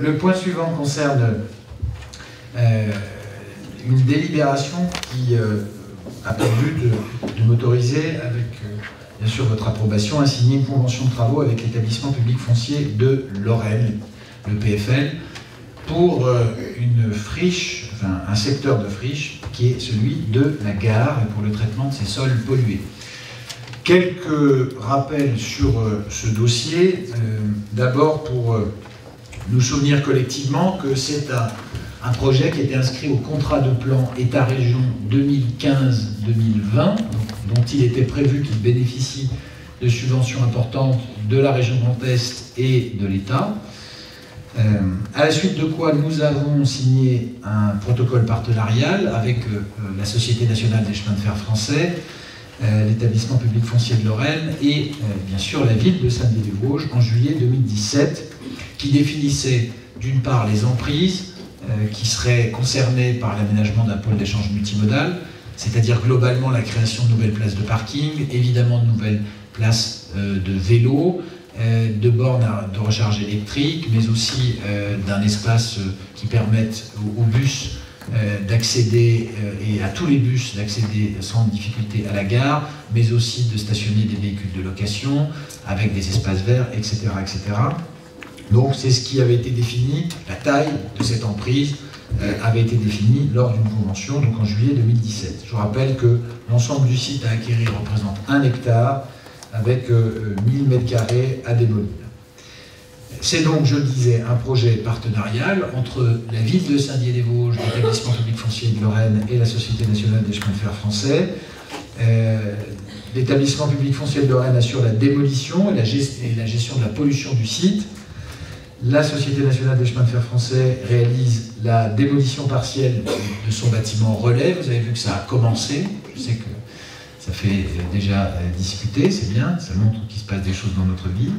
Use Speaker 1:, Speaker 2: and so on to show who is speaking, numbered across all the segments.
Speaker 1: le point suivant concerne une délibération qui a pour but de m'autoriser, avec bien sûr votre approbation, à signer une convention de travaux avec l'établissement public foncier de Lorraine, le PFL, pour une friche, enfin un secteur de friche qui est celui de la gare et pour le traitement de ces sols pollués. Quelques rappels sur ce dossier. D'abord pour nous souvenir collectivement que c'est un projet qui était inscrit au contrat de plan État-région 2015-2020, dont il était prévu qu'il bénéficie de subventions importantes de la région Grand Est et de l'État. À la suite de quoi nous avons signé un protocole partenarial avec la Société nationale des chemins de fer français, l'établissement public foncier de Lorraine et bien sûr la ville de Saint-Dié-des-Vosges en juillet 2017, qui définissait d'une part les emprises qui seraient concernées par l'aménagement d'un pôle d'échange multimodal, c'est-à-dire globalement la création de nouvelles places de parking, évidemment de nouvelles places de vélo, de bornes de recharge électrique, mais aussi d'un espace qui permette aux bus d'accéder, et à tous les bus d'accéder sans difficulté à la gare, mais aussi de stationner des véhicules de location avec des espaces verts, etc. etc. Donc c'est ce qui avait été défini, la taille de cette emprise avait été définie lors d'une convention, donc en juillet 2017. Je rappelle que l'ensemble du site à acquérir représente 1 hectare avec 1000 m² à démolir. C'est donc, je le disais, un projet partenarial entre la ville de Saint-Dié-des-Vosges, l'établissement public foncier de Lorraine et la Société nationale des chemins de fer français. L'établissement public foncier de Lorraine assure la démolition et la gestion de la pollution du site. La Société nationale des chemins de fer français réalise la démolition partielle de son bâtiment relais. Vous avez vu que ça a commencé. Je sais que ça fait déjà discuter, c'est bien, ça montre qu'il se passe des choses dans notre vie.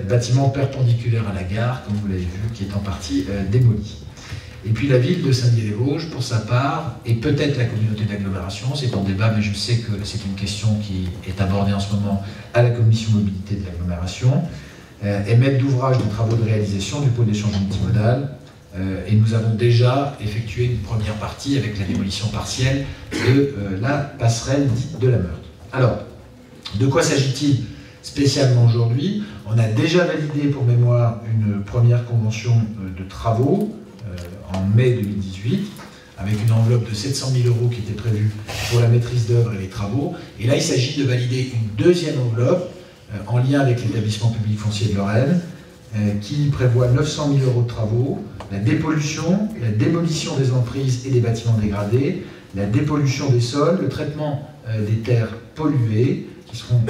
Speaker 1: Bâtiment perpendiculaire à la gare, comme vous l'avez vu, qui est en partie démoli. Et puis la ville de Saint-Dié-des-Vosges, pour sa part, et peut-être la communauté d'agglomération, c'est en débat, mais je sais que c'est une question qui est abordée en ce moment à la commission mobilité de l'agglomération, est maître d'ouvrage des travaux de réalisation du pôle d'échange multimodal, et nous avons déjà effectué une première partie avec la démolition partielle de la passerelle dite de la Meurthe. Alors, de quoi s'agit-il spécialement aujourd'hui? On a déjà validé pour mémoire une première convention de travaux en mai 2018, avec une enveloppe de 700 000 € qui était prévue pour la maîtrise d'œuvre et les travaux. Et là, il s'agit de valider une deuxième enveloppe en lien avec l'établissement public foncier de Lorraine, qui prévoit 900 000 € de travaux, la dépollution, la démolition des emprises et des bâtiments dégradés, la dépollution des sols, le traitement des terres polluées, qui seront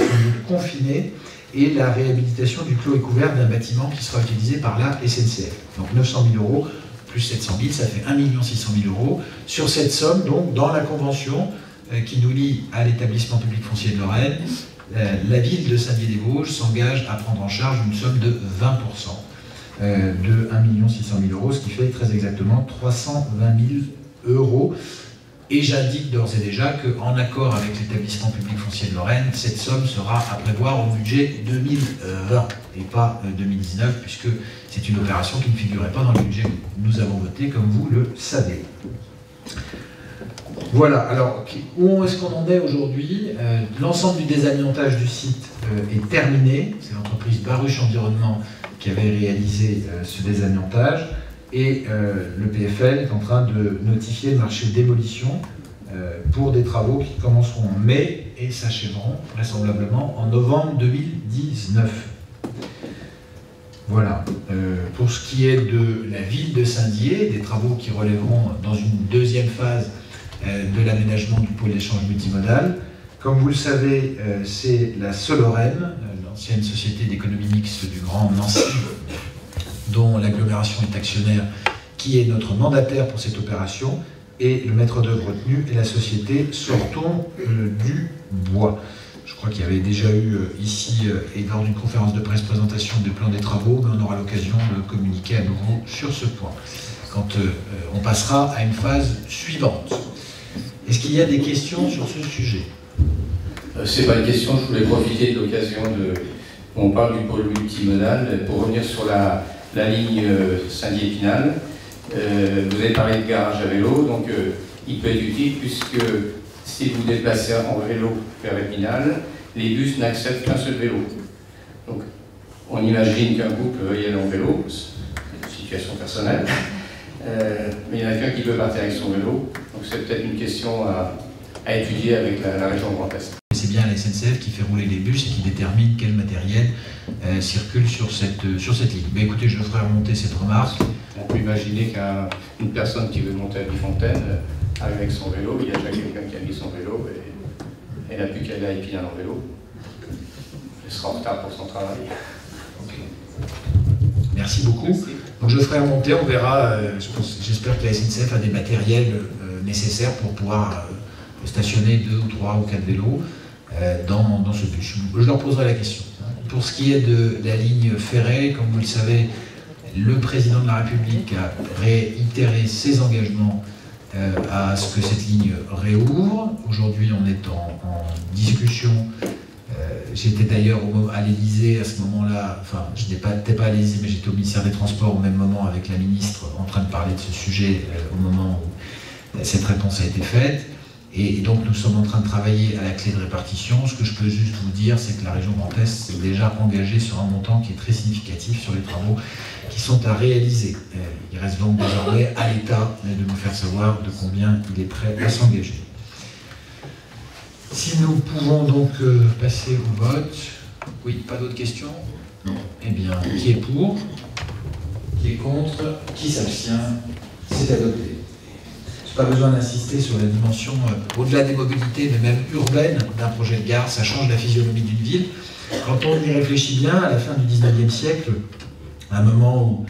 Speaker 1: confinées, et la réhabilitation du clos et couvert d'un bâtiment qui sera utilisé par la SNCF. Donc 900 000 € plus 700 000, ça fait 1 600 000 €. Sur cette somme, donc, dans la convention qui nous lie à l'établissement public foncier de Lorraine, la ville de Saint-Dié-des-Vosges s'engage à prendre en charge une somme de 20% de 1 600 000 €, ce qui fait très exactement 320 000 €. Et j'indique d'ores et déjà qu'en accord avec l'établissement public foncier de Lorraine, cette somme sera à prévoir au budget 2020 et pas 2019, puisque c'est une opération qui ne figurait pas dans le budget que nous avons voté, comme vous le savez. Voilà, alors où est-ce qu'on en est aujourd'hui? L'ensemble du désamiantage du site est terminé. C'est l'entreprise Baruch Environnement qui avait réalisé ce désamiantage. Et le PFL est en train de notifier le marché de démolition pour des travaux qui commenceront en mai et s'achèveront vraisemblablement en novembre 2019. Voilà. Pour ce qui est de la ville de Saint-Dié, des travaux qui relèveront dans une deuxième phase de l'aménagement du pôle d'échange multimodal. Comme vous le savez, c'est la Solorem, l'ancienne société d'économie mixte du Grand Nancy, dont l'agglomération est actionnaire, qui est notre mandataire pour cette opération, et le maître d'œuvre retenu est la société Sorton du Bois. Je crois qu'il y avait déjà eu ici, et lors d'une conférence de presse, présentation du plan des travaux, mais on aura l'occasion de communiquer à nouveau sur ce point, quand on passera à une phase suivante. Est-ce qu'il y a des questions sur ce sujet?
Speaker 2: C'est pas une question, je voulais profiter de l'occasion de... On parle du pôle multimodal, pour revenir sur la la ligne Saint-Dié-Épinal. Vous avez parlé de garage à vélo, donc il peut être utile puisque si vous vous déplacez en vélo vers Épinal, les bus n'acceptent qu'un seul vélo. Donc on imagine qu'un couple veuille aller en vélo, c'est une situation personnelle, mais il y en a qu'un qui peut partir avec son vélo, donc c'est peut-être une question à étudier avec la région Grand Est.
Speaker 1: C'est bien la SNCF qui fait rouler les bus et qui détermine quel matériel circule sur cette ligne. Mais écoutez, je ferai remonter cette remarque.
Speaker 2: On peut imaginer qu'une personne qui veut monter à Bifontaine arrive avec son vélo, il y a déjà quelqu'un qui a mis son vélo et elle n'a plus qu'à aller à Épinal en vélo. Elle sera en retard pour son travail.
Speaker 1: Okay. Merci beaucoup. Donc je ferai remonter, on verra. J'espère que la SNCF a des matériels nécessaires pour pouvoir stationner 2 ou 3 ou 4 vélos dans ce bus. Je leur poserai la question. Pour ce qui est de la ligne ferrée, comme vous le savez, le président de la République a réitéré ses engagements à ce que cette ligne réouvre. Aujourd'hui, on est en discussion. J'étais d'ailleurs à l'Élysée à ce moment-là, enfin, je n'étais pas à l'Élysée, mais j'étais au ministère des Transports au même moment avec la ministre en train de parler de ce sujet au moment où cette réponse a été faite. Et donc nous sommes en train de travailler à la clé de répartition. Ce que je peux juste vous dire, c'est que la région Grand Est s'est déjà engagée sur un montant qui est très significatif sur les travaux qui sont à réaliser. Il reste donc désormais à l'État de nous faire savoir de combien il est prêt à s'engager. Si nous pouvons donc passer au vote. Oui, pas d'autres questions? Non. Eh bien, qui est pour? Qui est contre? Qui s'abstient? C'est adopté. Pas besoin d'insister sur la dimension, au-delà des mobilités, mais même urbaine d'un projet de gare. Ça change la physionomie d'une ville. Quand on y réfléchit bien, à la fin du 19e siècle, à un moment où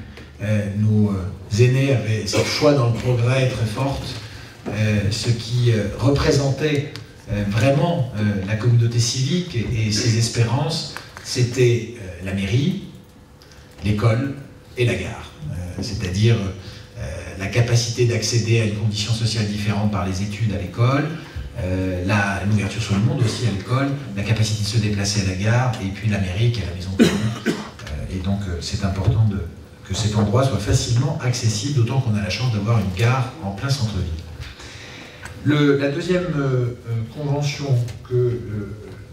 Speaker 1: nos aînés avaient cette foi dans le progrès très forte, ce qui représentait vraiment la communauté civique et ses espérances, c'était la mairie, l'école et la gare. C'est-à-dire la capacité d'accéder à une condition sociale différente par les études à l'école, l'ouverture sur le monde aussi à l'école, la capacité de se déplacer à la gare, et puis la mairie qui est la maison commune. Et donc c'est important que cet endroit soit facilement accessible, d'autant qu'on a la chance d'avoir une gare en plein centre-ville. La deuxième convention que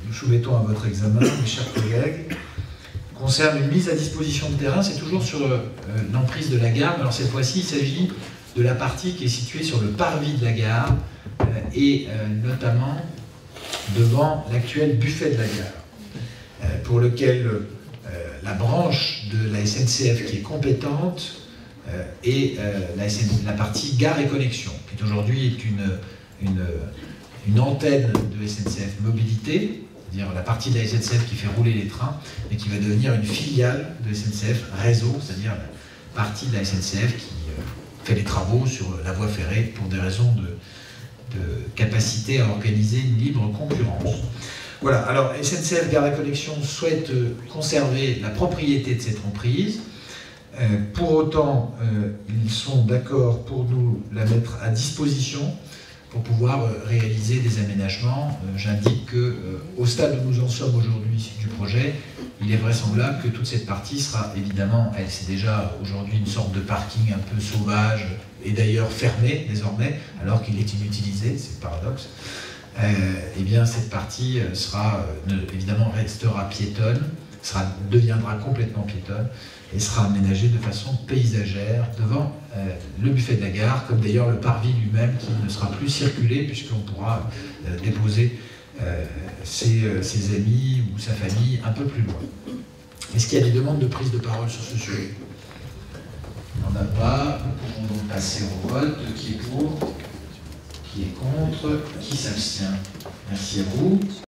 Speaker 1: nous soumettons à votre examen, mes chers collègues, concerne une mise à disposition de terrain. C'est toujours sur l'emprise de la gare, mais alors cette fois-ci il s'agit de la partie qui est située sur le parvis de la gare et notamment devant l'actuel buffet de la gare, pour lequel la branche de la SNCF qui est compétente est la partie gare et connexion, qui est aujourd'hui une antenne de SNCF Mobilité, c'est-à-dire la partie de la SNCF qui fait rouler les trains, mais qui va devenir une filiale de SNCF Réseau, c'est-à-dire la partie de la SNCF qui fait les travaux sur la voie ferrée pour des raisons de capacité à organiser une libre concurrence. Voilà, alors SNCF Gare et Connexion souhaite conserver la propriété de cette emprise. Pour autant, ils sont d'accord pour nous la mettre à disposition pour pouvoir réaliser des aménagements. J'indique qu'au stade où nous en sommes aujourd'hui du projet, il est vraisemblable que toute cette partie sera évidemment, c'est déjà aujourd'hui une sorte de parking un peu sauvage et d'ailleurs fermé désormais, alors qu'il est inutilisé, c'est le paradoxe. Eh bien cette partie évidemment restera piétonne, deviendra complètement piétonne et sera aménagée de façon paysagère devant le buffet de la gare, comme d'ailleurs le parvis lui-même qui ne sera plus circulé puisqu'on pourra déposer ses amis ou sa famille un peu plus loin. Est-ce qu'il y a des demandes de prise de parole sur ce sujet? Il n'y en a pas. Nous pouvons donc passer au vote. Qui est pour? Qui est contre? Qui s'abstient? Merci à vous.